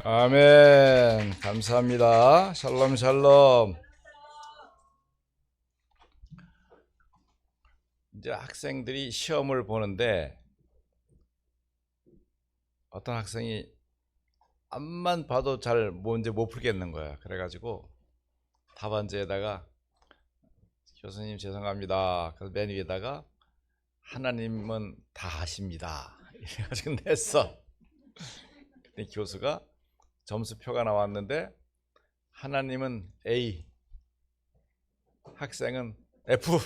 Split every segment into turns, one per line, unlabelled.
아멘. 감사합니다. 샬롬 샬롬. 이제 학생들이 시험을 보는데 어떤 학생이 앞만 봐도 잘 뭔지 못 풀겠는 거야. 그래가지고 답안지에다가 교수님 죄송합니다. 그래서 맨 위에다가 하나님은 다 하십니다. 이래가지고 냈어. 근데 교수가 점수표가 나왔는데 하나님은 A, 학생은 F.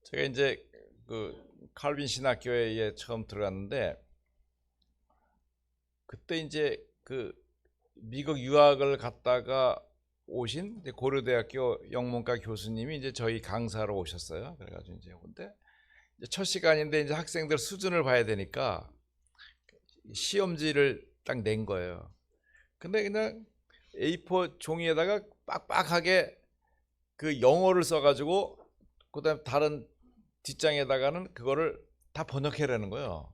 제가 이제 그 칼빈 신학교에 처음 들어갔는데 그때 이제 그 미국 유학을 갔다가 오신 고려대학교 영문과 교수님이 이제 저희 강사로 오셨어요. 그래가지고 이제 근데 첫 시간인데 이제 학생들 수준을 봐야 되니까 시험지를 딱 낸 거예요. 근데 그냥 A4 종이에다가 빡빡하게 그 영어를 써가지고 그다음 다른 뒷장에다가는 그거를 다 번역해라는 거예요.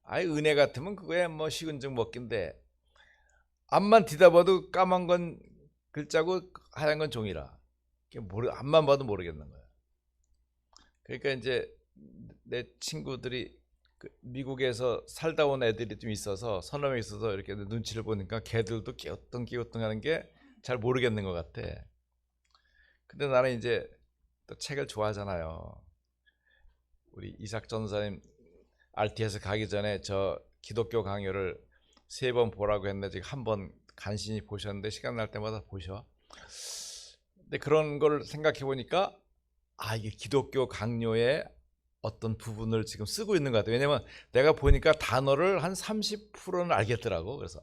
아예 은혜 같으면 그거야 뭐 식은죽 먹긴데 앞만 뒤다봐도 까만 건 글자고 하얀 건 종이라 앞만 봐도 모르겠는 거예요. 그러니까 이제 내 친구들이 그 미국에서 살다 온 애들이 좀 있어서 서너 명 있어서 이렇게 눈치를 보니까 걔들도 끼우뚱 하는 게 잘 모르겠는 것 같아. 근데 나는 이제 또 책을 좋아하잖아요. 우리 이삭 전사님 RTS 가기 전에 저 기독교 강요를 3번 보라고 했는데 지금 한 번 간신히 보셨는데 시간 날 때마다 보셔. 근데 그런 걸 생각해 보니까 이게 기독교 강요의 어떤 부분을 지금 쓰고 있는 것 같아요. 왜냐면 내가 보니까 단어를 한 30%는 알겠더라고. 그래서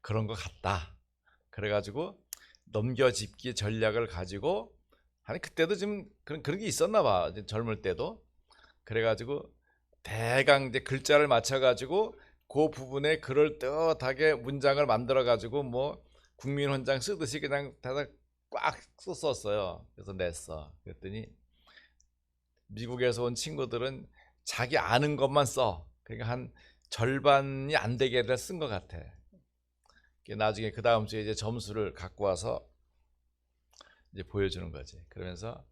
그런 것 같다. 그래가지고 넘겨짚기 전략을 가지고 아니 그때도 좀 그런 게 있었나 봐. 젊을 때도. 그래가지고 대강 이제 글자를 맞춰가지고 그 부분에 그럴듯하게 문장을 만들어가지고 뭐 국민헌장 쓰듯이 그냥 다 꽉 썼었어요. 그래서 냈어. 그랬더니 미국에서 온 친구들은 자기 아는 것만 써. 그러니까 한 절반이 안 되게 쓴 것 같아. 나중에 그 다음 주에 이제 점수를 갖고 와서 이제 보여주는 거지. 그러면서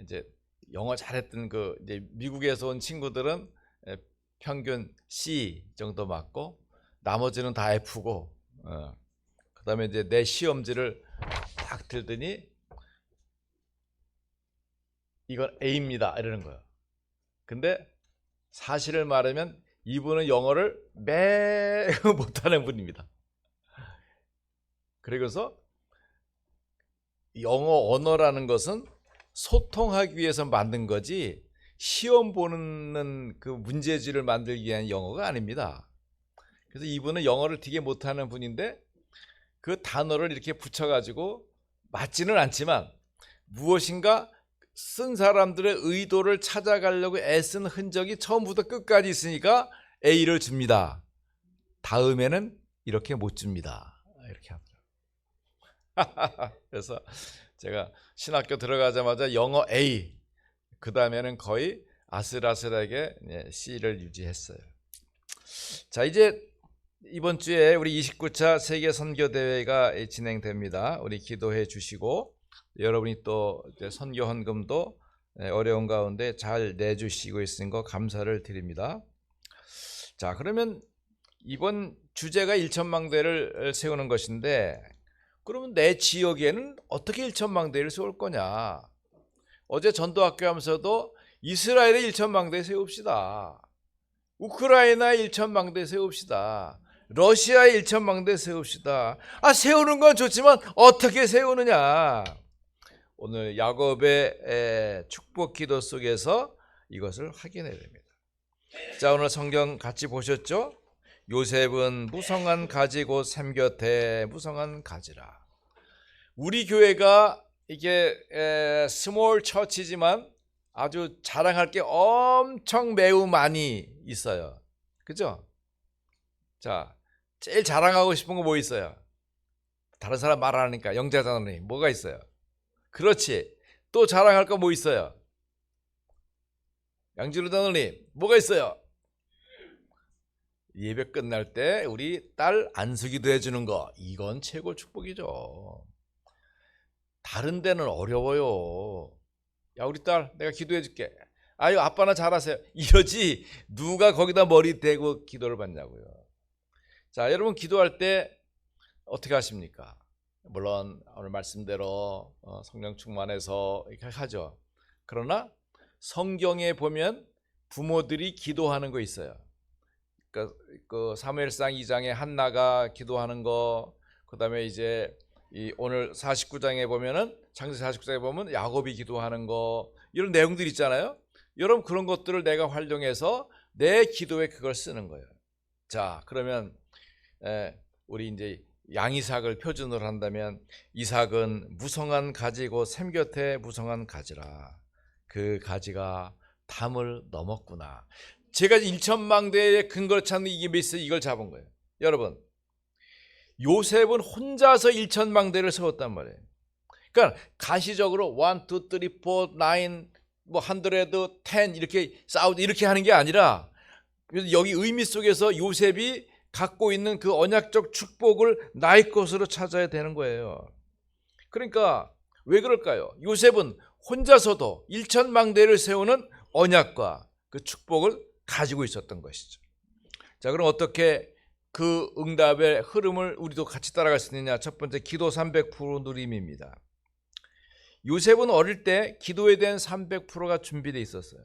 이제 영어 잘했던 그 이제 미국에서 온 친구들은 평균 C 정도 맞고 나머지는 다 F고, 그다음에 이제 내 시험지를 딱 들더니 이건 A입니다 이러는 거야. 근데 사실을 말하면 이분은 영어를 매우 못하는 분입니다. 그래서 영어 언어라는 것은 소통하기 위해서 만든 거지 시험 보는 그 문제지를 만들기 위한 영어가 아닙니다. 그래서 이분은 영어를 되게 못하는 분인데 그 단어를 이렇게 붙여가지고 맞지는 않지만 무엇인가 쓴 사람들의 의도를 찾아가려고 애쓴 흔적이 처음부터 끝까지 있으니까 A를 줍니다. 다음에는 이렇게 못 줍니다. 이렇게 하더라고요. 그래서 제가 신학교 들어가자마자 영어 A, 그 다음에는 거의 아슬아슬하게 C를 유지했어요. 자, 이제 이번 주에 우리 29차 세계 선교 대회가 진행됩니다. 우리 기도해 주시고 여러분이 또 선교 헌금도 어려운 가운데 잘 내주시고 있는 거 감사를 드립니다. 자, 그러면 이번 주제가 1천망대를 세우는 것인데 그러면 내 지역에는 어떻게 1천망대를 세울 거냐? 어제 전도학교 하면서도 이스라엘의 1천망대 세웁시다. 우크라이나 1천망대 세웁시다. 러시아의 1천망대 세웁시다. 세우는 건 좋지만 어떻게 세우느냐? 오늘 야곱의 축복 기도 속에서 이것을 확인해야 됩니다. 자, 오늘 성경 같이 보셨죠? 요셉은 무성한 가지 곧 샘 곁에 무성한 가지라. 우리 교회가 이게 스몰 처치지만 아주 자랑할 게 엄청 매우 많이 있어요. 그죠? 자, 제일 자랑하고 싶은 거 뭐 있어요? 다른 사람 말 안 하니까 영재자언니 뭐가 있어요? 그렇지. 또 자랑할 거 뭐 있어요? 양지로 단원님 뭐가 있어요? 예배 끝날 때 우리 딸 안수기도 해주는 거, 이건 최고 축복이죠. 다른 데는 어려워요. 야, 우리 딸 내가 기도해 줄게. 아유, 아빠나 잘하세요. 이러지 누가 거기다 머리 대고 기도를 받냐고요. 자, 여러분 기도할 때 어떻게 하십니까? 물론 오늘 말씀대로 성령 충만해서 이렇게 하죠. 그러나 성경에 보면 부모들이 기도하는 거 있어요. 그 사무엘상 2장에 한나가 기도하는 거, 그다음에 이제 오늘 49장에 보면은 창세기 49장에 보면 야곱이 기도하는 거, 이런 내용들 있잖아요. 여러분 그런 것들을 내가 활용해서 내 기도에 그걸 쓰는 거예요. 자, 그러면 우리 이제 양이삭을 표준으로 한다면, 이삭은 무성한 가지고 샘 곁에 무성한 가지라. 그 가지가 담을 넘었구나. 제가 일천망대의 근거를 찾는 이게 메시지, 이걸 잡은 거예요. 여러분, 요셉은 혼자서 일천망대를 세웠단 말이에요. 그러니까 가시적으로 1, 2, 3, 4, 9, 뭐 100, 10 이렇게 싸우고 이렇게 하는 게 아니라, 여기 의미 속에서 요셉이 갖고 있는 그 언약적 축복을 나의 것으로 찾아야 되는 거예요. 그러니까 왜 그럴까요? 요셉은 혼자서도 일천망대를 세우는 언약과 그 축복을 가지고 있었던 것이죠. 자, 그럼 어떻게 그 응답의 흐름을 우리도 같이 따라갈 수 있느냐? 첫 번째, 기도 300% 누림입니다. 요셉은 어릴 때 기도에 대한 300%가 준비되어 있었어요.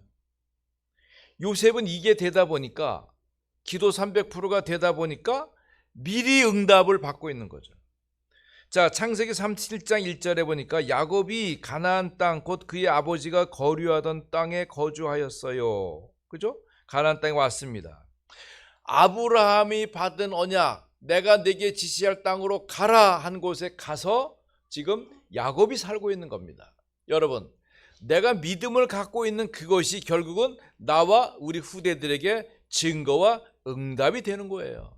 요셉은 이게 되다 보니까, 기도 300%가 되다 보니까 미리 응답을 받고 있는 거죠. 자, 창세기 37장 1절에 보니까 야곱이 가나안 땅, 곧 그의 아버지가 거류하던 땅에 거주하였어요. 그죠? 가나안 땅에 왔습니다. 아브라함이 받은 언약, 내가 네게 지시할 땅으로 가라 한 곳에 가서 지금 야곱이 살고 있는 겁니다. 여러분, 내가 믿음을 갖고 있는 그것이 결국은 나와 우리 후대들에게 증거와 응답이 되는 거예요.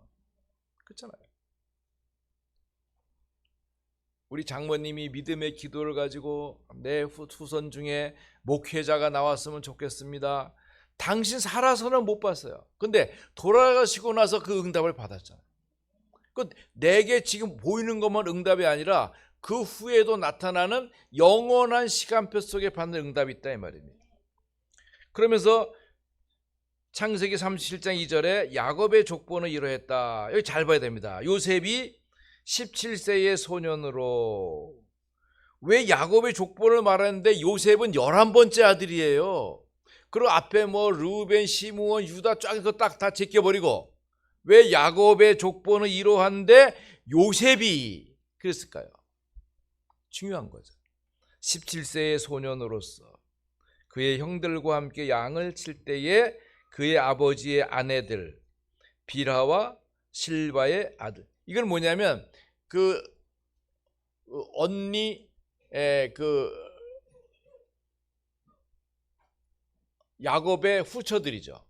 그렇잖아요. 우리 장모님이 믿음의 기도를 가지고 내 후손 중에 목회자가 나왔으면 좋겠습니다. 당신 살아서는 못 봤어요. 근데 돌아가시고 나서 그 응답을 받았잖아요. 내게 지금 보이는 것만 응답이 아니라 그 후에도 나타나는 영원한 시간표 속에 받는 응답이 있다 이 말입니다. 그러면서 창세기 37장 2절에 야곱의 족보는 이러했다. 여기 잘 봐야 됩니다. 요셉이 17세의 소년으로. 왜 야곱의 족보를 말하는데 요셉은 11번째 아들이에요. 그리고 앞에 뭐 르우벤, 시므온, 유다 쫙 이거 딱 다 제껴버리고 왜 야곱의 족보는 이러한데 요셉이 그랬을까요? 중요한 거죠. 17세의 소년으로서 그의 형들과 함께 양을 칠 때에 그의 아버지의 아내들 빌하와 실바의 아들. 이건 뭐냐면 그 언니 그 야곱의 후처들이죠.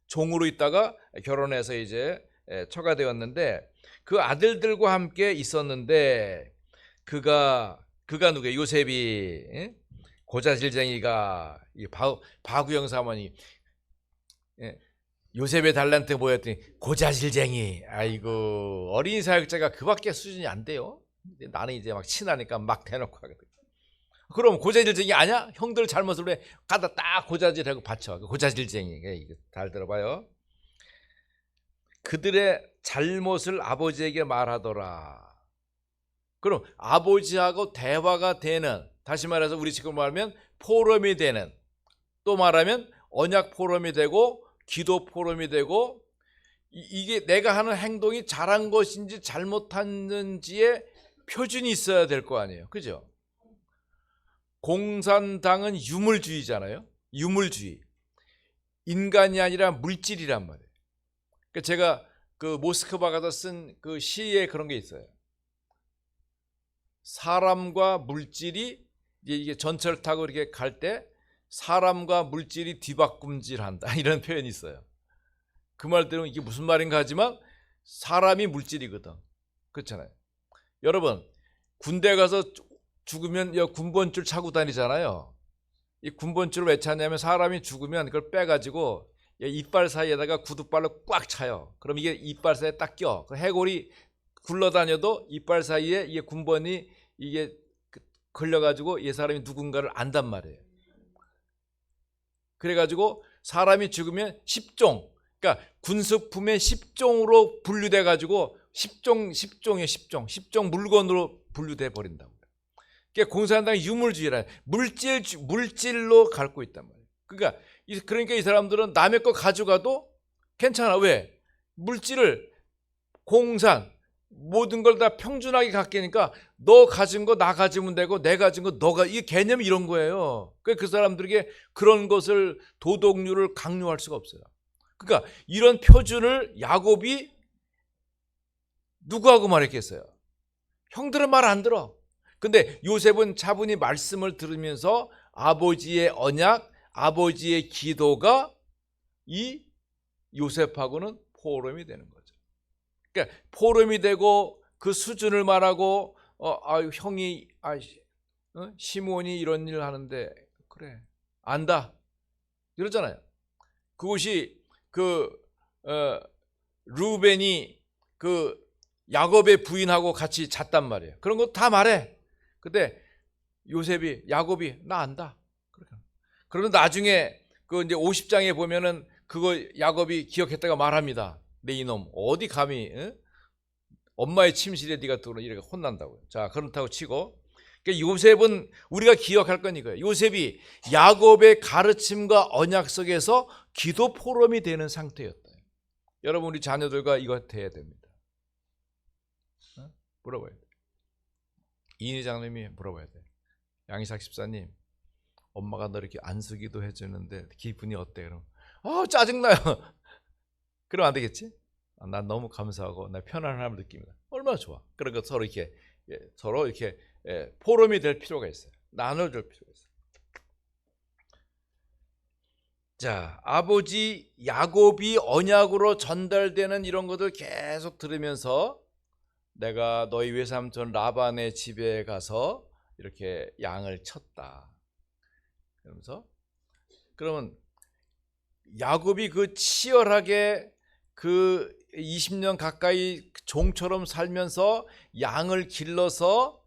종으로 있다가 결혼해서 이제 처가 되었는데 그 아들들과 함께 있었는데 그가 누구예요? 요셉이. 고자질쟁이가 바구영 사모님 요셉의 달란트 뭐였더니 고자질쟁이. 아이고, 어린이 사역자가 그밖에 수준이 안 돼요. 나는 이제 막 친하니까 막 대놓고 하거든. 그럼 고자질쟁이 아니야? 형들 잘못을 왜 가다 딱 고자질하고 받쳐. 고자질쟁이. 이거 잘 들어봐요. 그들의 잘못을 아버지에게 말하더라. 그럼 아버지하고 대화가 되는, 다시 말해서 우리 지금 말하면 포럼이 되는, 또 말하면 언약 포럼이 되고 기도 포럼이 되고, 이게 내가 하는 행동이 잘한 것인지 잘못했는지의 표준이 있어야 될 거 아니에요. 그죠? 공산당은 유물주의잖아요. 유물주의. 인간이 아니라 물질이란 말이에요. 그러니까 제가 그 모스크바 가서 쓴 그 시에 그런 게 있어요. 사람과 물질이 이게 전철 타고 이렇게 갈 때 사람과 물질이 뒤바꿈질한다 이런 표현이 있어요. 그 말 들으면 이게 무슨 말인가 하지만 사람이 물질이거든. 그렇잖아요. 여러분 군대 가서 죽으면 군번줄 차고 다니잖아요. 이 군번줄을 왜 찾냐면 사람이 죽으면 그걸 빼가지고 이빨 사이에다가 구두발로 꽉 차요. 그럼 이게 이빨 사이에 딱 껴. 그 해골이 굴러다녀도 이빨 사이에 이게 군번이 이게 걸려가지고 이 사람이 누군가를 안단 말이에요. 그래가지고 사람이 죽으면 10종, 그러니까 군수품의 10종으로 분류돼가지고 10종이에요. 10종 물건으로 분류돼 버린다고. 그러니까 공산당이 유물주의라 물질로 갖고 있단 말이에요. 그러니까 이 사람들은 남의 거 가져가도 괜찮아. 왜? 물질을 공산 모든 걸 다 평준하게 갖게니까 너 가진 거 나 가지면 되고 내 가진 거 너가, 이게 개념이 이런 거예요. 그러니까 그 사람들에게 그런 것을 도덕률을 강요할 수가 없어요. 그러니까 이런 표준을 야곱이 누구하고 말했겠어요? 형들은 말 안 들어. 근데 요셉은 차분히 말씀을 들으면서 아버지의 언약, 아버지의 기도가 이 요셉하고는 포럼이 되는 거죠. 그러니까 포럼이 되고 그 수준을 말하고 형이 시몬이 이런 일을 하는데 그래 안다 이러잖아요. 그것이 루벤이 야곱의 부인하고 같이 잤단 말이에요. 그런 거 다 말해. 근데 야곱이 나 안다. 그러면 나중에 이제 50장에 보면은 그거 야곱이 기억했다가 말합니다. 내 이놈 어디 감히 엄마의 침실에 네가 들어오는 이렇게 혼난다고요. 자, 그렇다고 치고, 그러니까 요셉은 우리가 기억할 건 이거예요. 요셉이 야곱의 가르침과 언약 속에서 기도 포럼이 되는 상태였다. 여러분 우리 자녀들과 이거 해야 됩니다. 물어봐야 돼. 이인희 장님이 물어봐야 돼. 양희삭 집사님, 엄마가 너 이렇게 안수기도 해주는데 기분이 어때? 그럼 짜증나요. 그러면 안 되겠지? 난 너무 감사하고 나 편안함을 느낍니다. 얼마나 좋아. 그러니까 서로 이렇게 포럼이 될 필요가 있어요. 나눠줄 필요가 있어요. 자, 아버지 야곱이 언약으로 전달되는 이런 것들 계속 들으면서 내가 너희 외삼촌 라반의 집에 가서 이렇게 양을 쳤다. 그러면 야곱이 치열하게 20년 가까이 종처럼 살면서 양을 길러서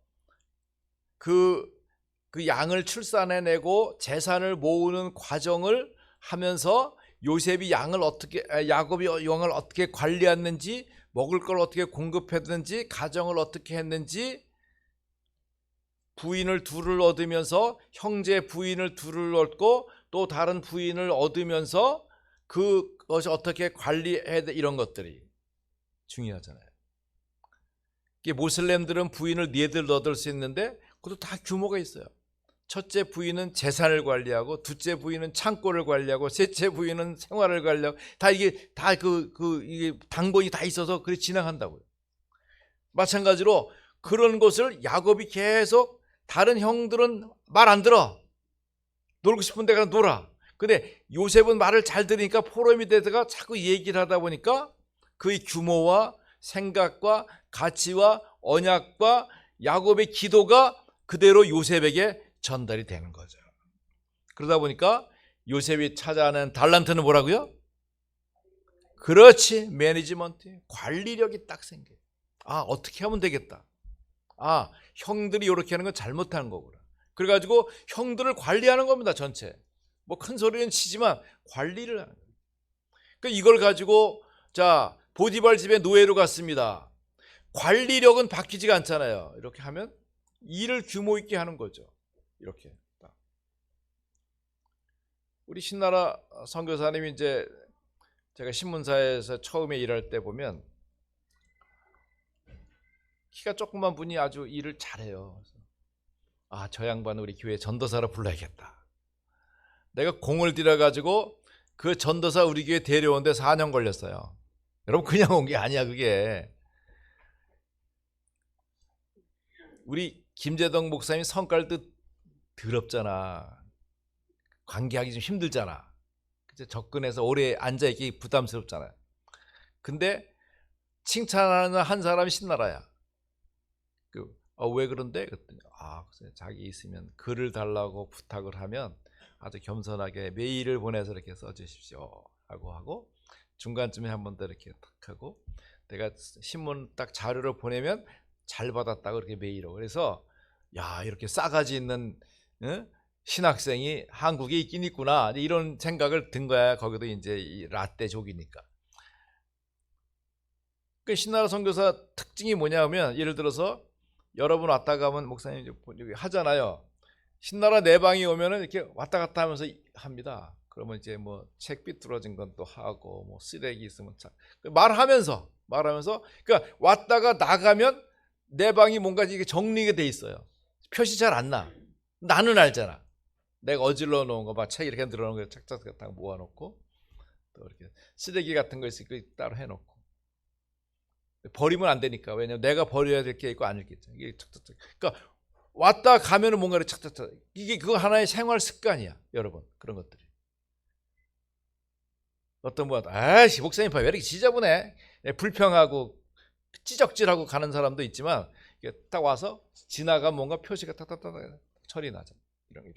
그 양을 출산해내고 재산을 모으는 과정을 하면서 야곱이 양을 어떻게 관리했는지, 먹을 걸 어떻게 공급했는지, 가정을 어떻게 했는지, 부인을 둘을 얻으면서 형제 부인을 둘을 얻고 또 다른 부인을 얻으면서 그것이 어떻게 관리해야 돼, 이런 것들이 중요하잖아요. 모슬렘들은 부인을 4들 얻을 수 있는데 그것도 다 규모가 있어요. 첫째 부인은 재산을 관리하고, 둘째 부인은 창고를 관리하고, 셋째 부인은 생활을 관리하고, 이게 당번이 다 있어서 그렇게 진행한다고요. 마찬가지로 그런 것을 야곱이 계속, 다른 형들은 말 안 들어. 놀고 싶은 데 가서 놀아. 근데 요셉은 말을 잘 들으니까 포럼이 되다가 자꾸 얘기를 하다 보니까 그의 규모와 생각과 가치와 언약과 야곱의 기도가 그대로 요셉에게 전달이 되는 거죠. 그러다 보니까 요셉이 찾아낸 달란트는 뭐라고요? 그렇지, 매니지먼트, 관리력이 딱 생겨요. 어떻게 하면 되겠다. 형들이 이렇게 하는 건 잘못한 거구나. 그래가지고 형들을 관리하는 겁니다. 전체. 큰 소리는 치지만 관리를 하는 거예요. 그러니까 이걸 가지고 보디발 집에 노예로 갔습니다. 관리력은 바뀌지가 않잖아요. 이렇게 하면 일을 규모 있게 하는 거죠. 이렇게. 우리 신나라 선교사님이 이제 제가 신문사에서 처음에 일할 때 보면 키가 조그만 분이 아주 일을 잘해요. 저 양반은 우리 교회 전도사로 불러야겠다. 내가 공을 들여가지고 그 전도사 우리 교회 데려오는데 4년 걸렸어요. 여러분 그냥 온 게 아니야 그게. 우리 김재동 목사님 성깔도 더럽잖아. 관계하기 좀 힘들잖아. 접근해서 오래 앉아있기 부담스럽잖아요. 근데 칭찬하는 한 사람이 신나라야. 왜 그런데? 그랬더니 자기 있으면 글을 달라고 부탁을 하면 아주 겸손하게 메일을 보내서 이렇게 써주십시오 하고 중간쯤에 한 번 더 이렇게 탁 하고 내가 신문 딱 자료를 보내면 잘 받았다고 이렇게 메일로. 그래서 야, 이렇게 싸가지 있는 신학생이 한국에 있긴 있구나 이런 생각을 든 거야. 거기도 이제 이 라떼족이니까. 그 신나라 선교사 특징이 뭐냐면 예를 들어서 여러분 왔다 가면 목사님 여기 하잖아요. 신나라 내방이 오면은 이렇게 왔다 갔다 하면서 합니다. 그러면 이제 뭐 책 삐뚤어진 건 또 하고 뭐 쓰레기 있으면 참 말하면서 그러니까 왔다가 나가면 내방이 뭔가 이게 정리가 돼 있어요. 표시 잘 안 나. 나는 알잖아. 내가 어질러 놓은 거 막 책 이렇게 늘어놓은 거 착착 다 모아놓고 또 이렇게 쓰레기 같은 거 있으니까 따로 해놓고 버리면 안 되니까. 왜냐면 내가 버려야 될 게 있고 아닐 게 있잖아. 이게 착착착. 그러니까 왔다 가면은 뭔가를 착착착. 이게 그거 하나의 생활 습관이야, 여러분. 그런 것들이. 어떤 분, 아이씨 목사님 봐 왜 이렇게 지저분해? 불평하고 찌적질하고 가는 사람도 있지만 이게 딱 와서 지나가면 뭔가 표시가 탁탁탁 처리 나잖아. 이런.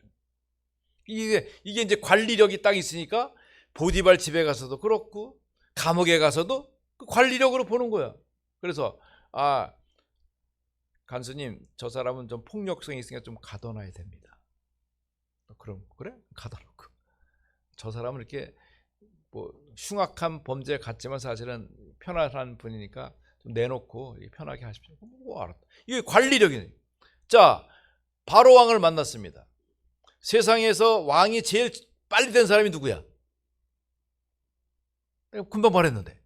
이게 이제 관리력이 딱 있으니까 보디발 집에 가서도 그렇고 감옥에 가서도 그 관리력으로 보는 거야. 그래서 간수님 저 사람은 좀 폭력성이 있으니까 좀 가둬놔야 됩니다. 그럼 그래? 가둬놓고 저 사람은 이렇게 뭐 흉악한 범죄 같지만 사실은 편안한 분이니까 좀 내놓고 편하게 하십시오. 뭐 알았다. 이게 관리력이네. 자, 바로 왕을 만났습니다. 세상에서 왕이 제일 빨리 된 사람이 누구야? 내가 금방 말했는데.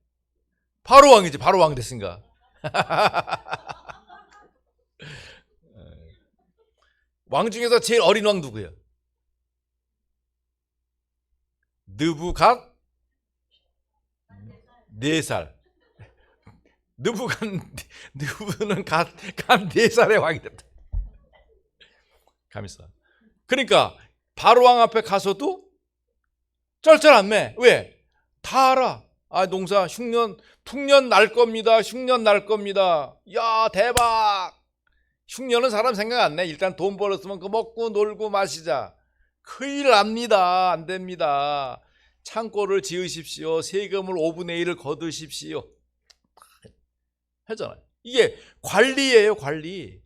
바로 왕이지. 바로 왕 됐으니까. 왕 중에서 제일 어린 왕 누구야? 느부갓 4살. 느부는 갓 4살의 왕이 됐다. 감히 써. 그러니까 바로 왕 앞에 가서도 쩔쩔 안 매. 왜? 다 알아. 농사 풍년 날 겁니다. 흉년 날 겁니다. 야, 대박. 흉년은 사람 생각 안 내. 일단 돈 벌었으면 그거 먹고 놀고 마시자. 큰일 납니다. 안 됩니다. 창고를 지으십시오. 세금을 5분의 1을 거두십시오. 하잖아요. 이게 관리예요, 관리.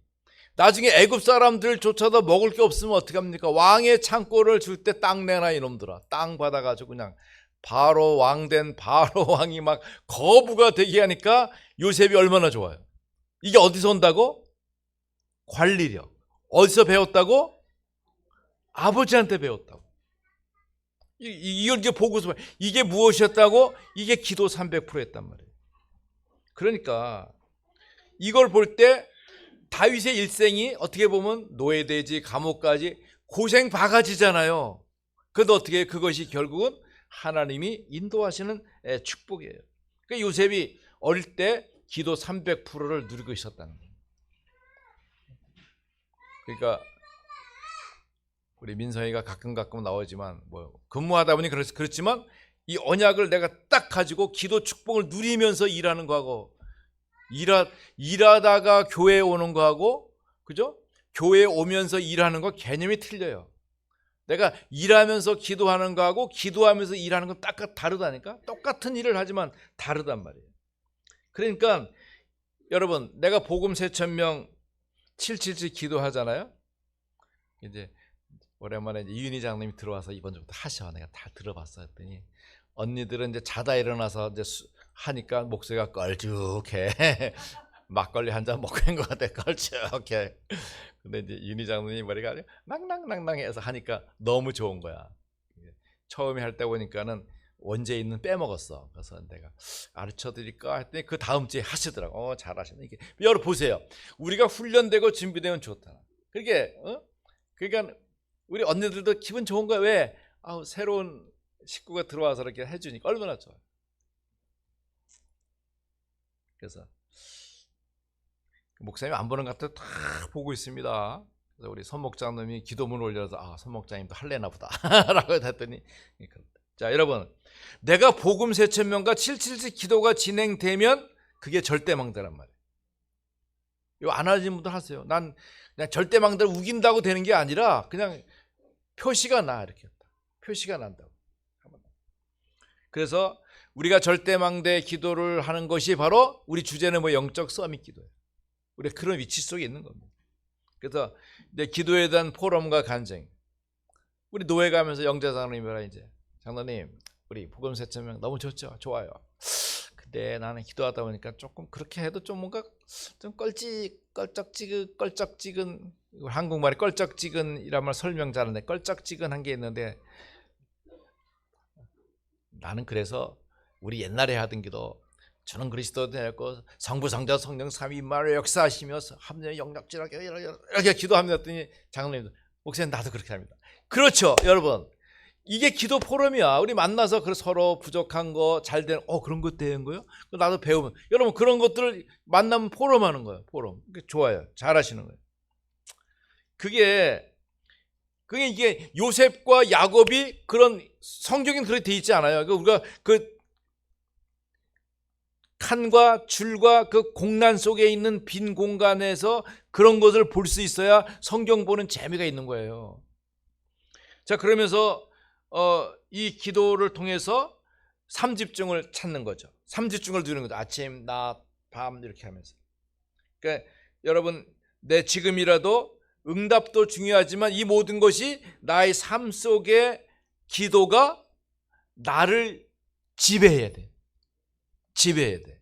나중에 애굽 사람들조차도 먹을 게 없으면 어떡합니까? 왕의 창고를 줄 때 땅 내놔 이놈들아. 땅 받아가지고 그냥 바로 왕된 바로 왕이 막 거부가 되게 하니까 요셉이 얼마나 좋아요. 이게 어디서 온다고? 관리력. 어디서 배웠다고? 아버지한테 배웠다고. 이걸 이제 보고서 이게 무엇이었다고? 이게 기도 300%였단 말이에요. 그러니까 이걸 볼 때 다윗의 일생이 어떻게 보면 노예되지 감옥까지 고생 바가지잖아요. 그런데 어떻게 그것이 결국은 하나님이 인도하시는 축복이에요. 그러니까 요셉이 어릴 때 기도 300%를 누리고 있었다는 거예요. 그러니까 우리 민성이가 가끔 나오지만 뭐 근무하다 보니 그렇지만 이 언약을 내가 딱 가지고 기도 축복을 누리면서 일하는 거하고 일하다가 교회에 오는 거하고 그죠? 교회에 오면서 일하는 거 개념이 틀려요. 내가 일하면서 기도하는 거하고 기도하면서 일하는 건 딱 다르다니까. 똑같은 일을 하지만 다르단 말이에요. 그러니까 여러분 내가 복음 3,000명 777 기도하잖아요. 이제 오랜만에 이제 이윤희 장님이 들어와서 이번 주부터 하셔. 내가 다 들어봤어 했더니 언니들은 이제 자다 일어나서 이제 하니까 목소리가 껄쭉해. 막걸리 한 잔 먹고 있는 것 같아. 껄쭉해. 근데 이제 이윤희 장님이 머리가 아주 낭낭낭낭해서 하니까 너무 좋은 거야. 처음에 할 때 보니까는 원재 있는 빼먹었어. 그래서 내가 가르쳐 드릴까 했더니 그 다음 주에 하시더라고. 잘하시네. 이게 여러분 보세요. 우리가 훈련되고 준비되면 좋다. 그러니까 우리 언니들도 기분 좋은 거야. 왜? 새로운 식구가 들어와서 이렇게 해주니까 얼마나 좋아요. 그래서 목사님 안 보는 것 같아 다 보고 있습니다. 그래서 우리 선목장님이 기도문 올려서 선목장님도 할래나 보다 라고 했더니 자 여러분 내가 복음 3,000명과 777 기도가 진행되면 그게 절대망대란 말이에요. 이거 안 하시는 분들 하세요. 난 그냥 절대망대를 우긴다고 되는 게 아니라 그냥 표시가 나 이렇게 표시가 난다고. 그래서 우리가 절대망대 기도를 하는 것이 바로 우리 주제는 뭐 영적 서밋 기도예요. 우리가 그런 위치 속에 있는 겁니다. 그래서 이제 기도에 대한 포럼과 간증. 우리 노예 가면서 영자장로님이랑 이제 장로님 우리 복음 4,000명 너무 좋죠. 좋아요. 근데 나는 기도하다 보니까 조금 그렇게 해도 좀 뭔가 좀 껄쩍지근 한국말에 껄쩍지근이란 말 설명 잘하는데 껄쩍지근한 게 있는데 나는 그래서 우리 옛날에 하던 기도 저는 그리스도 되었고 성부 성자 성령 삼위일체로 역사하시며 합력 영락질하게 이렇게 기도합니다 했더니 장로님도 목사님 나도 그렇게 합니다. 그렇죠 여러분. 이게 기도 포럼이야. 우리 만나서 서로 부족한 거 잘 되는 그런 것 되는 거요? 나도 배우면 여러분 그런 것들을 만나면 포럼하는 거예요. 포럼. 좋아요. 잘하시는 거예요. 그게 이게 요셉과 야곱이 그런 성경에는 그렇게 돼 있지 않아요. 우리가 그 칸과 줄과 그 공란 속에 있는 빈 공간에서 그런 것을 볼 수 있어야 성경 보는 재미가 있는 거예요. 자, 그러면서 이 기도를 통해서 삼집중을 찾는 거죠. 삼집중을 누리는 거죠. 아침, 낮, 밤 이렇게 하면서. 그러니까 여러분 내 지금이라도 응답도 중요하지만 이 모든 것이 나의 삶 속에 기도가 나를 지배해야 돼. 지배해야 돼.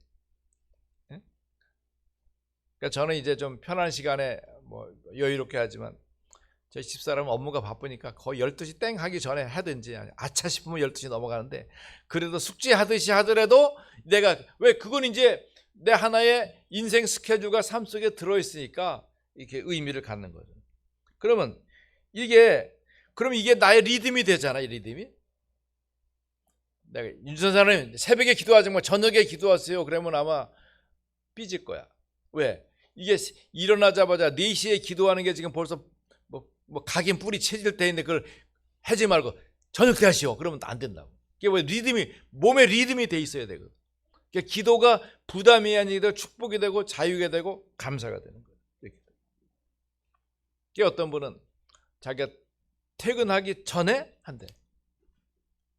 그러니까 저는 이제 좀 편한 시간에 뭐 여유롭게 하지만 저희 집사람은 업무가 바쁘니까 거의 12시 땡 하기 전에 하든지 아차 싶으면 12시 넘어가는데 그래도 숙제하듯이 하더라도 내가 왜 그건 이제 내 하나의 인생 스케줄과 삶 속에 들어있으니까 이렇게 의미를 갖는 거죠. 그러면 이게 나의 리듬이 되잖아. 이 리듬이. 내가 윤선사님 새벽에 기도하지 뭐 저녁에 기도하세요. 그러면 아마 삐질 거야. 왜? 이게 일어나자마자 4시에 기도하는 게 지금 벌써 뭐 각인 뿌리 채질 때인데 그걸 하지 말고 저녁 때 하시오. 그러면 안 된다고. 이게 왜 리듬이 몸에 리듬이 돼 있어야 되거든. 그러니까 기도가 부담이 아니라 축복이 되고 자유가 되고 감사가 되는 거예요. 이게 어떤 분은 자기가 퇴근하기 전에 한대.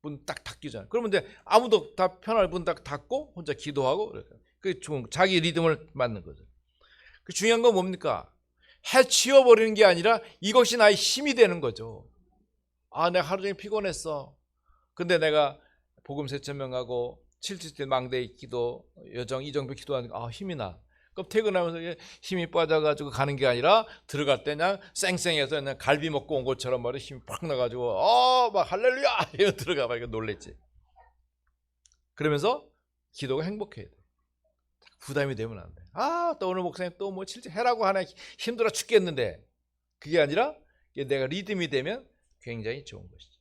문 딱 닫기 전에. 그러면 이제 아무도 다 편할 문 딱 닫고 혼자 기도하고 그게 좀 자기 리듬을 맞는 거죠. 그 중요한 건 뭡니까? 해치워버리는 게 아니라 이것이 나의 힘이 되는 거죠. 아, 내가 하루 종일 피곤했어. 근데 내가 복음 4,000명하고 7주째 망대 기도, 여정, 이정표 기도하니까 힘이 나. 그럼 퇴근하면서 힘이 빠져가지고 가는 게 아니라 들어갈 때 그냥 쌩쌩해서 그냥 갈비 먹고 온 것처럼 말이야 힘이 팍 나가지고 막 할렐루야 이거 들어가 봐. 이거 놀랬지. 그러면서 기도가 행복해야 돼. 부담이 되면 안 돼. 또 오늘 목사님 또 뭐 실제 해라고 하네. 힘들어 죽겠는데. 그게 아니라 내가 리듬이 되면 굉장히 좋은 것이죠.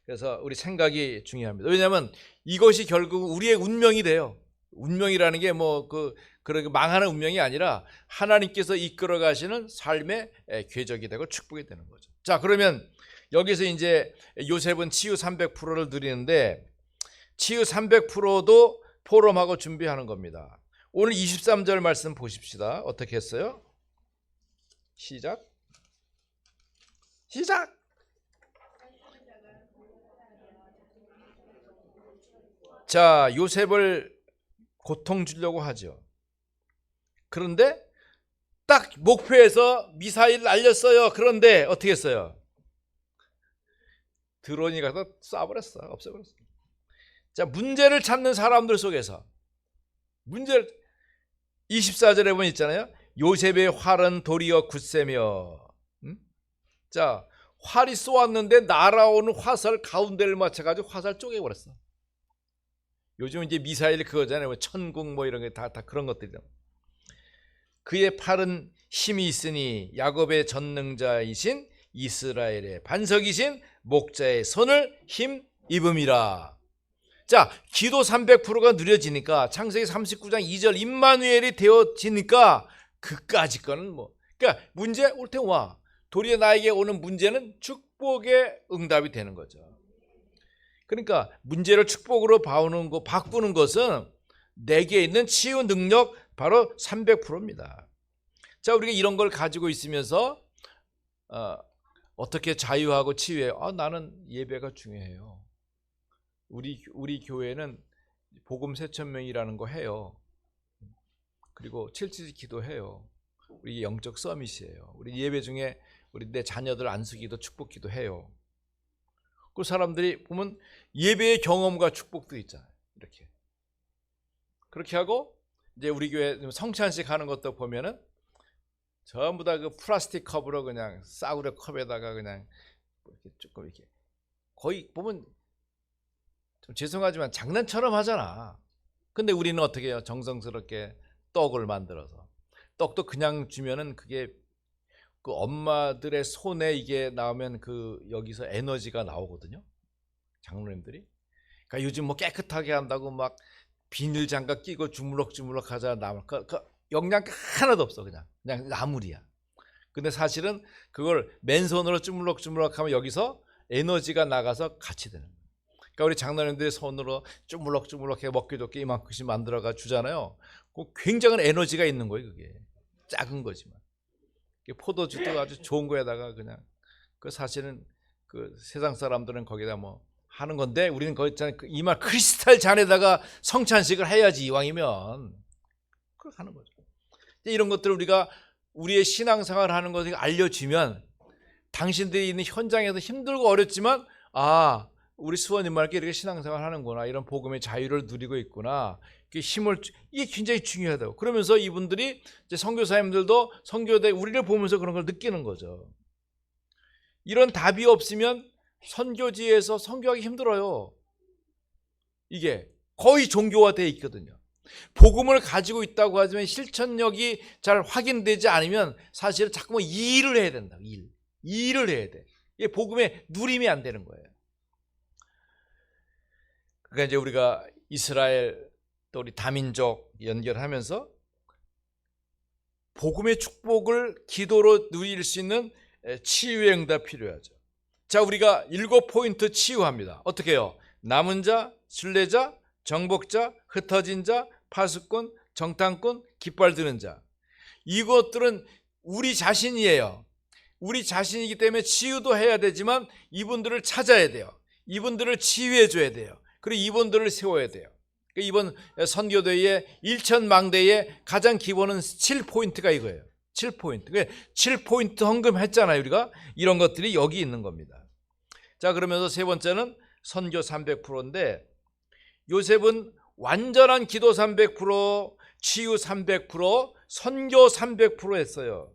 그래서 우리 생각이 중요합니다. 왜냐하면 이것이 결국 우리의 운명이 돼요. 운명이라는 게 그렇게 망하는 운명이 아니라 하나님께서 이끌어 가시는 삶의 궤적이 되고 축복이 되는 거죠. 자, 그러면 여기서 이제 요셉은 치유 300%를 누리는데 치유 300%도 포럼하고 준비하는 겁니다. 오늘 23절 말씀 보십시다. 어떻게 했어요? 시작. 자, 요셉을 고통 주려고 하죠. 그런데 딱 목표에서 미사일 날렸어요. 그런데 어떻게 했어요? 드론이 가서 쏴버렸어. 없애버렸어. 자, 문제를 찾는 사람들 속에서 24절에 보면 있잖아요. 요셉의 활은 도리어 굳세며. 자, 활이 쏘았는데 날아오는 화살 가운데를 맞춰가지고 화살 쪼개버렸어. 요즘 이제 미사일 그거잖아요. 천국 뭐 이런 게 다 그런 것들이죠. 그의 팔은 힘이 있으니 야곱의 전능자이신 이스라엘의 반석이신 목자의 손을 힘 입음이라. 자, 기도 300%가 누려지니까 창세기 39장 2절 임마누엘이 되어지니까 그까짓 거는 그러니까 문제 올 때 와. 도리어 나에게 오는 문제는 축복의 응답이 되는 거죠. 그러니까 문제를 축복으로 바꾸는 것은 내게 있는 치유 능력 바로 300%입니다. 자, 우리가 이런 걸 가지고 있으면서 어떻게 자유하고 치유해요? 나는 예배가 중요해요. 우리 교회는 복음 4,000명이라는 거 해요. 그리고 7지 기도해요. 우리 영적 서밋이에요. 우리 예배 중에 내 자녀들 안수기도 축복기도 해요. 그 사람들이 보면 예배의 경험과 축복도 있잖아요. 이렇게 그렇게 하고 이제 우리 교회 성찬식 하는 것도 보면은 전부 다 그 플라스틱 컵으로 그냥 싸구려 컵에다가 그냥 이렇게 조금 이렇게 거의 보면 좀 죄송하지만 장난처럼 하잖아. 근데 우리는 어떻게 해요? 정성스럽게 떡을 만들어서 떡도 그냥 주면은 그게 그 엄마들의 손에 이게 나오면 그 여기서 에너지가 나오거든요. 장로님들이. 그러니까 요즘 뭐 깨끗하게 한다고 막 비닐 장갑 끼고 주물럭주물럭 하자 나물 그 영양 하나도 없어. 그냥 나물이야. 근데 사실은 그걸 맨손으로 주물럭주물럭 하면 여기서 에너지가 나가서 같이 되는 거예요. 그러니까 우리 장로님들이 손으로 주물럭주물럭 해 먹기 좋게 이만큼씩 만들어가 주잖아요. 그 굉장한 에너지가 있는 거예요. 그게 작은 거지만 포도주도 아주 좋은 거에다가 그냥 그 사실은 그 세상 사람들은 거기다 뭐 하는 건데 우리는 거기 이만 크리스탈 잔에다가 성찬식을 해야지. 이왕이면 그렇게 하는 거죠. 이런 것들을 우리가 우리의 신앙생활을 하는 것을 알려주면 당신들이 있는 현장에서 힘들고 어렵지만 우리 수원님말께 이렇게 신앙생활 하는구나, 이런 복음의 자유를 누리고 있구나, 이게 굉장히 중요하다고. 그러면서 이분들이 이제 선교사님들도 선교대 우리를 보면서 그런 걸 느끼는 거죠. 이런 답이 없으면 선교지에서 선교하기 힘들어요. 이게 거의 종교화되어 있거든요. 복음을 가지고 있다고 하지만 실천력이 잘 확인되지 않으면 사실은 자꾸만 일을 해야 된다. 일을 해야 돼. 이게 복음의 누림이 안 되는 거예요. 그러니까 이제 우리가 이스라엘 또 우리 다민족 연결하면서 복음의 축복을 기도로 누릴 수 있는 치유의 응답 필요하죠. 자, 우리가 7포인트 치유합니다. 어떻게 해요? 남은 자, 순례자, 정복자, 흩어진 자, 파수꾼, 정탐꾼, 깃발 드는 자. 이것들은 우리 자신이에요. 우리 자신이기 때문에 치유도 해야 되지만 이분들을 찾아야 돼요. 이분들을 치유해 줘야 돼요. 그리고 이분들을 세워야 돼요. 이번 선교대의 일천망대의 가장 기본은 7포인트가 이거예요. 7포인트. 7포인트 헌금했잖아요. 우리가 이런 것들이 여기 있는 겁니다. 자, 그러면서 세 번째는 선교 300%인데 요셉은 완전한 기도 300%, 치유 300%, 선교 300% 했어요.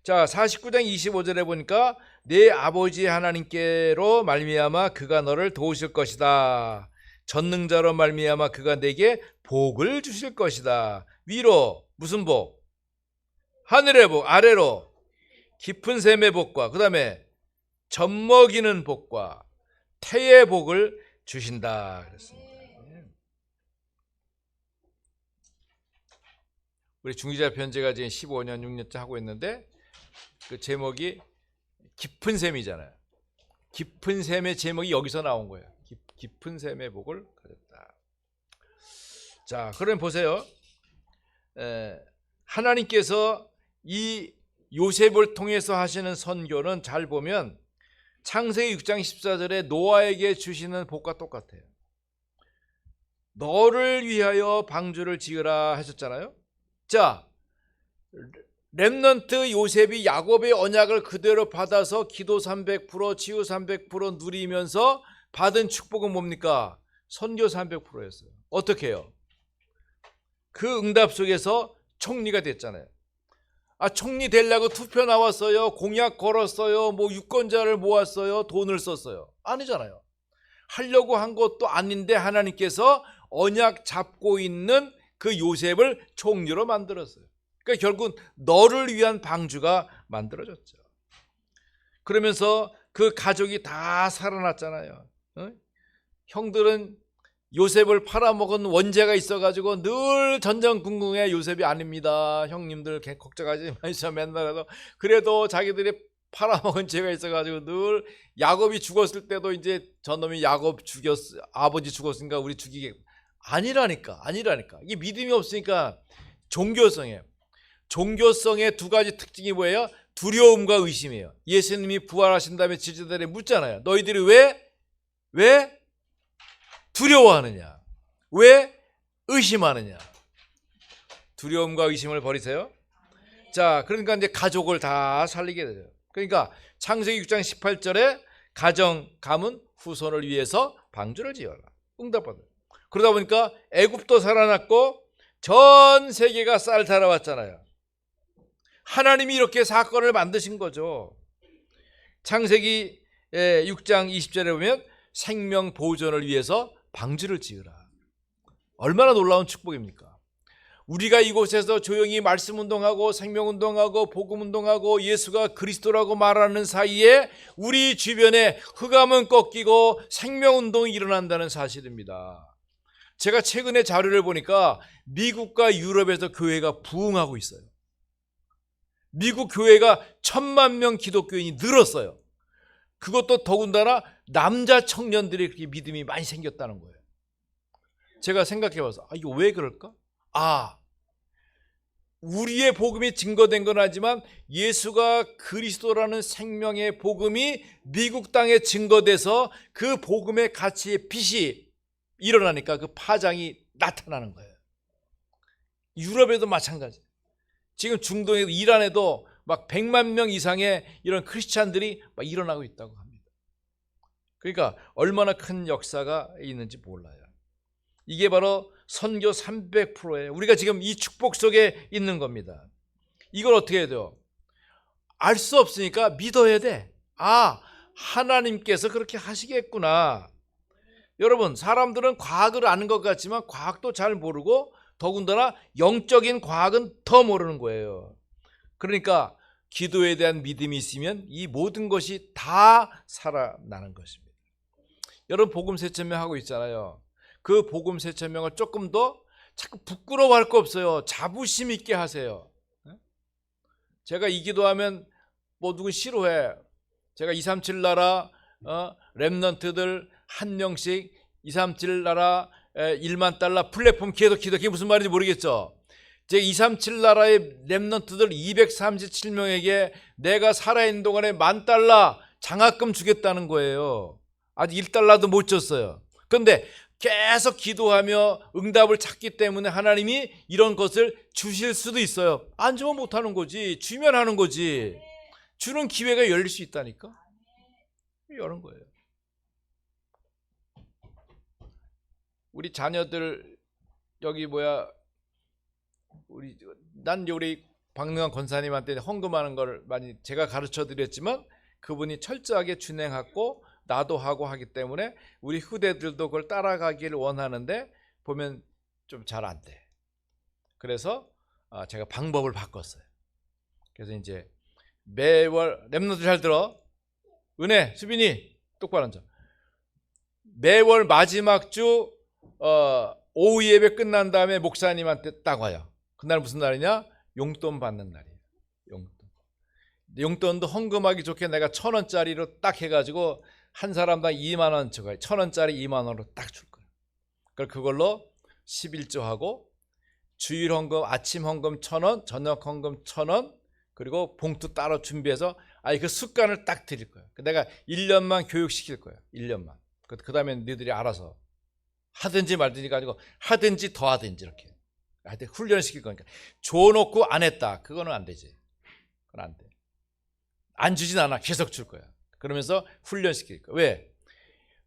자, 49장 25절에 보니까 내 아버지 하나님께로 말미암아 그가 너를 도우실 것이다. 전능자로 말미암아 그가 내게 복을 주실 것이다. 위로 무슨 복? 하늘의 복. 아래로 깊은 샘의 복과 그 다음에 젖먹이는 복과 태의 복을 주신다 그랬습니다. 우리 중기자 편제가 지금 15년 6년째 하고 있는데 그 제목이 깊은 샘이잖아요. 깊은 샘의 제목이 여기서 나온 거예요. 깊은 샘의 복을 가졌다. 자, 그러면 보세요. 하나님께서 이 요셉을 통해서 하시는 선교는 잘 보면 창세기 6장 14절에 노아에게 주시는 복과 똑같아요. 너를 위하여 방주를 지으라 하셨잖아요. 자, 렘넌트 요셉이 야곱의 언약을 그대로 받아서 기도 300%, 치유 300% 누리면서 받은 축복은 뭡니까? 선교 300%였어요. 어떻게 해요? 그 응답 속에서 총리가 됐잖아요. 총리 되려고 투표 나왔어요. 공약 걸었어요. 뭐 유권자를 모았어요. 돈을 썼어요. 아니잖아요. 하려고 한 것도 아닌데 하나님께서 언약 잡고 있는 그 요셉을 총리로 만들었어요. 그러니까 결국 너를 위한 방주가 만들어졌죠. 그러면서 그 가족이 다 살아났잖아요. 형들은 요셉을 팔아먹은 원죄가 있어가지고 늘 전전긍긍해. 요셉이 아닙니다. 형님들 걱정하지 마시죠. 맨날 해도 그래도 자기들이 팔아먹은 죄가 있어가지고 늘 야곱이 죽었을 때도 이제 저놈이 야곱 아버지 죽었으니까 우리 죽이게. 아니라니까. 이게 믿음이 없으니까 종교성이에요. 종교성의 두 가지 특징이 뭐예요? 두려움과 의심이에요. 예수님이 부활하신 다음에 제자들이 묻잖아요. 너희들이 왜 두려워하느냐? 왜 의심하느냐? 두려움과 의심을 버리세요. 자, 그러니까 이제 가족을 다 살리게 되죠. 그러니까 창세기 6장 18절에 가정 가문 후손을 위해서 방주를 지어라. 응답받아. 그러다 보니까 애굽도 살아났고 전 세계가 쌀 달아왔잖아요. 하나님이 이렇게 사건을 만드신 거죠. 창세기 6장 20절에 보면 생명 보존을 위해서 방주를 지으라. 얼마나 놀라운 축복입니까? 우리가 이곳에서 조용히 말씀 운동하고 생명 운동하고 복음 운동하고 예수가 그리스도라고 말하는 사이에 우리 주변에 흑암은 꺾이고 생명 운동이 일어난다는 사실입니다. 제가 최근에 자료를 보니까 미국과 유럽에서 교회가 부흥하고 있어요. 미국 교회가 1,000만 명 기독교인이 늘었어요. 그것도 더군다나 남자 청년들이 그렇게 믿음이 많이 생겼다는 거예요. 제가 생각해봐서 이거 왜 그럴까? 우리의 복음이 증거된 건 하지만 예수가 그리스도라는 생명의 복음이 미국 땅에 증거돼서 그 복음의 가치의 빛이 일어나니까 그 파장이 나타나는 거예요. 유럽에도 마찬가지. 지금 중동에도 이란에도 막 100만 명 이상의 이런 크리스찬들이 막 일어나고 있다고 합니다. 그러니까 얼마나 큰 역사가 있는지 몰라요. 이게 바로 선교 300%예요. 우리가 지금 이 축복 속에 있는 겁니다. 이걸 어떻게 해야 돼요? 알 수 없으니까 믿어야 돼. 하나님께서 그렇게 하시겠구나. 여러분, 사람들은 과학을 아는 것 같지만 과학도 잘 모르고 더군다나 영적인 과학은 더 모르는 거예요. 그러니까 기도에 대한 믿음이 있으면 이 모든 것이 다 살아나는 것입니다. 여러분, 복음 세천명 하고 있잖아요. 그 복음 세천명을 조금 더 자꾸 부끄러워할 거 없어요. 자부심 있게 하세요. 제가 이 기도하면 뭐 누군 싫어해. 제가 237 나라 렘넌트들 한 명씩 237 나라 1만 달러 플랫폼 계속 기도. 그게 무슨 말인지 모르겠죠. 제가 237 나라의 렘넌트들 237명에게 내가 살아있는 동안에 10,000달러 장학금 주겠다는 거예요. 아직 1달러도 못 줬어요. 그런데 계속 기도하며 응답을 찾기 때문에 하나님이 이런 것을 주실 수도 있어요. 안 주면 못하는 거지. 주면 하는 거지. 주는 기회가 열릴 수 있다니까. 여는 거예요. 우리 자녀들 우리 박능환 권사님한테 헌금하는 걸 많이 제가 가르쳐 드렸지만 그분이 철저하게 준행하고 나도 하고 하기 때문에 우리 후대들도 그걸 따라가기를 원하는데 보면 좀 잘 안 돼. 그래서 제가 방법을 바꿨어요. 그래서 이제 매월 렘넌트 잘 들어. 은혜, 수빈이 똑바로 앉아. 매월 마지막 주 오후 예배 끝난 다음에 목사님한테 딱 와요. 그날 무슨 날이냐? 용돈 받는 날이에요. 용돈도 헌금하기 좋게 내가 1,000원짜리로 딱 해가지고 한 사람당 2만 원 줘가지고 1,000원짜리 2만 원으로 딱 줄 거예요. 그걸로 11조하고 주일 헌금, 아침 헌금 1,000원, 저녁 헌금 1,000원, 그리고 봉투 따로 준비해서 그 습관을 딱 드릴 거예요. 내가 1년만 교육시킬 거예요. 1년만. 그 다음에 너희들이 알아서 하든지 말든지가 아니고 하든지 더 하든지 이렇게 하여튼 훈련시킬 거니까. 줘놓고 안 했다. 그거는 안 되지. 그건 안 돼. 안 주진 않아. 계속 줄 거야. 그러면서 훈련시킬 거야. 왜?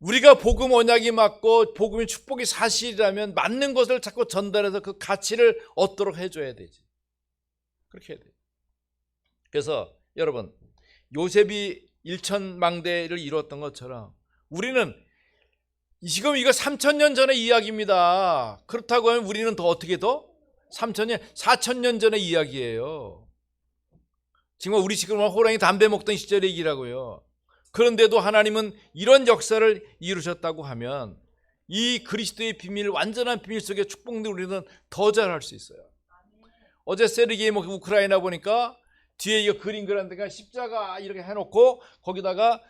우리가 복음 언약이 맞고 복음의 축복이 사실이라면 맞는 것을 자꾸 전달해서 그 가치를 얻도록 해줘야 되지. 그렇게 해야 돼. 그래서 여러분, 요셉이 일천망대를 이뤘던 것처럼 우리는 지금 이거 3,000년 전의 이야기입니다. 그렇다고 하면 우리는 더 어떻게 더? 3,000년, 4,000년 전의 이야기예요. 지금 우리 지금 호랑이 담배 먹던 시절의 얘기라고요. 그런데도 하나님은 이런 역사를 이루셨다고 하면 이 그리스도의 비밀, 완전한 비밀 속에 축복된 우리는 더 잘할 수 있어요. 어제 세르게이 우크라이나 보니까 뒤에 이거 그림 그렸는데 십자가 이렇게 해놓고 거기다가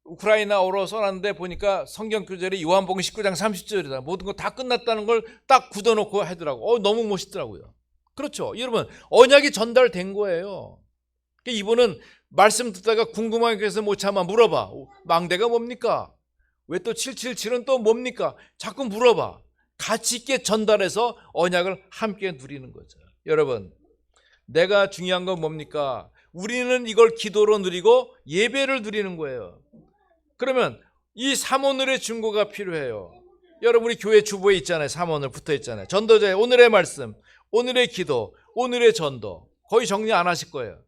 우크라이나어로 써놨는데 보니까 성경 구절이 요한복음 19장 30절이다. 모든 거 다 끝났다는 걸 딱 굳어놓고 하더라고. 너무 멋있더라고요. 그렇죠. 여러분, 언약이 전달된 거예요. 이분은 말씀 듣다가 궁금한 게 있어서 못 참아 물어봐. 망대가 뭡니까? 왜 또 777은 또 뭡니까? 자꾸 물어봐. 가치 있게 전달해서 언약을 함께 누리는 거죠. 여러분, 내가 중요한 건 뭡니까? 우리는 이걸 기도로 누리고 예배를 누리는 거예요. 그러면 이 삼오늘의 중보가 필요해요. 여러분, 우리 교회 주보에 있잖아요. 삼오늘 붙어 있잖아요. 전도자의 오늘의 말씀, 오늘의 기도, 오늘의 전도. 거의 정리 안 하실 거예요.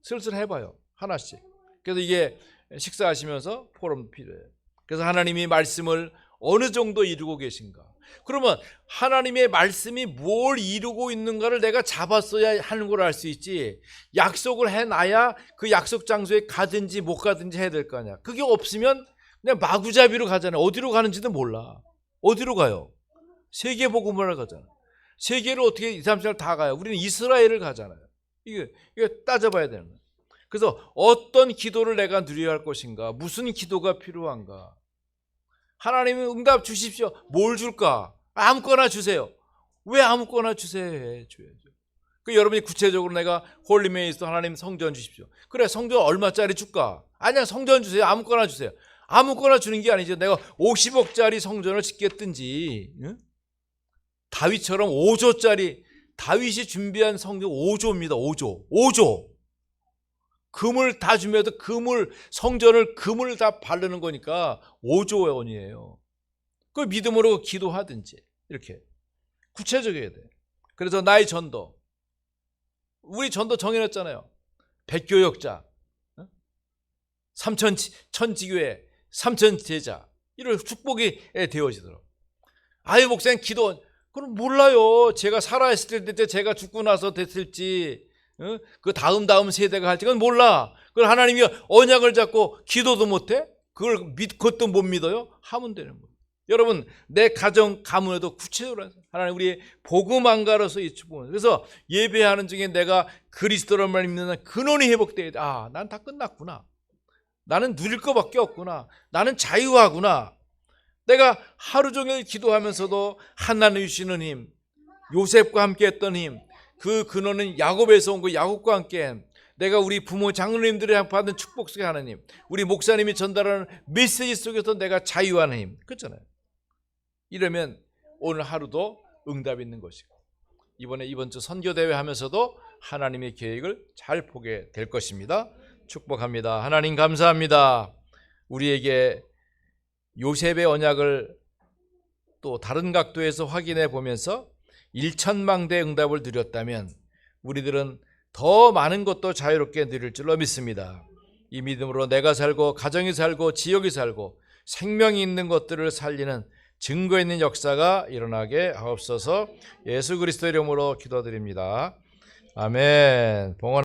슬슬 해봐요. 하나씩. 그래서 이게 식사하시면서 포럼 필요해요. 그래서 하나님이 말씀을 어느 정도 이루고 계신가. 그러면 하나님의 말씀이 뭘 이루고 있는가를 내가 잡았어야 하는 걸 알 수 있지. 약속을 해놔야 그 약속 장소에 가든지 못 가든지 해야 될 거 아니야. 그게 없으면 그냥 마구잡이로 가잖아요. 어디로 가는지도 몰라. 어디로 가요? 세계복음을 가잖아. 세계를 어떻게 2, 3일 다 가요? 우리는 이스라엘을 가잖아요. 이게 따져봐야 되는 거예요. 그래서 어떤 기도를 내가 누려야 할 것인가? 무슨 기도가 필요한가? 하나님은 응답 주십시오. 뭘 줄까? 아무거나 주세요. 왜 아무거나 주세요? 줘야죠. 여러분이 구체적으로 내가 홀리메이스도 하나님 성전 주십시오. 그래, 성전 얼마짜리 줄까? 아니야, 성전 주세요. 아무거나 주세요. 아무거나 주는 게 아니죠. 내가 50억짜리 성전을 짓겠든지, 응? 다윗처럼 5조짜리, 다윗이 준비한 성전 5조입니다. 5조. 금을 다 주면서 성전을 금을 다 바르는 거니까 5조 원이에요. 그걸 믿음으로 기도하든지 이렇게 구체적이어야 돼. 그래서 나의 전도, 우리 전도 정해놨잖아요. 백교역자, 천지교회, 삼천제자, 이런 축복이 되어지도록. 아유, 목사님 기도, 그럼 몰라요. 제가 살아있을 때, 제가 죽고 나서 됐을지, 그 다음 세대가 할지 그건 몰라. 그걸 하나님이 언약을 잡고 기도도 못해? 그것도 못 믿어요? 하면 되는 거예요. 여러분, 내 가정 가문에도 구체적으로 하나님 우리의 복음 안가로서 이 축복을. 그래서 예배하는 중에 내가 그리스도를 믿는 근원이 회복돼야 돼. 아, 난 다 끝났구나. 나는 누릴 것밖에 없구나. 나는 자유하구나. 내가 하루 종일 기도하면서도 하나님 주시는 힘, 요셉과 함께 했던 힘, 그 근원은 야곱에서 온 거, 야곱과 함께 내가 우리 부모 장로님들이 받은 축복 속에 하나님, 우리 목사님이 전달하는 메시지 속에서 내가 자유하는 힘, 그렇잖아요. 이러면 오늘 하루도 응답이 있는 것이고, 이번 주 선교대회 하면서도 하나님의 계획을 잘 보게 될 것입니다. 축복합니다. 하나님 감사합니다. 우리에게 요셉의 언약을 또 다른 각도에서 확인해 보면서 1천망대 응답을 누렸다면 우리들은 더 많은 것도 자유롭게 누릴 줄로 믿습니다. 이 믿음으로 내가 살고 가정이 살고 지역이 살고 생명이 있는 것들을 살리는 증거 있는 역사가 일어나게 하옵소서. 예수 그리스도 이름으로 기도드립니다. 아멘.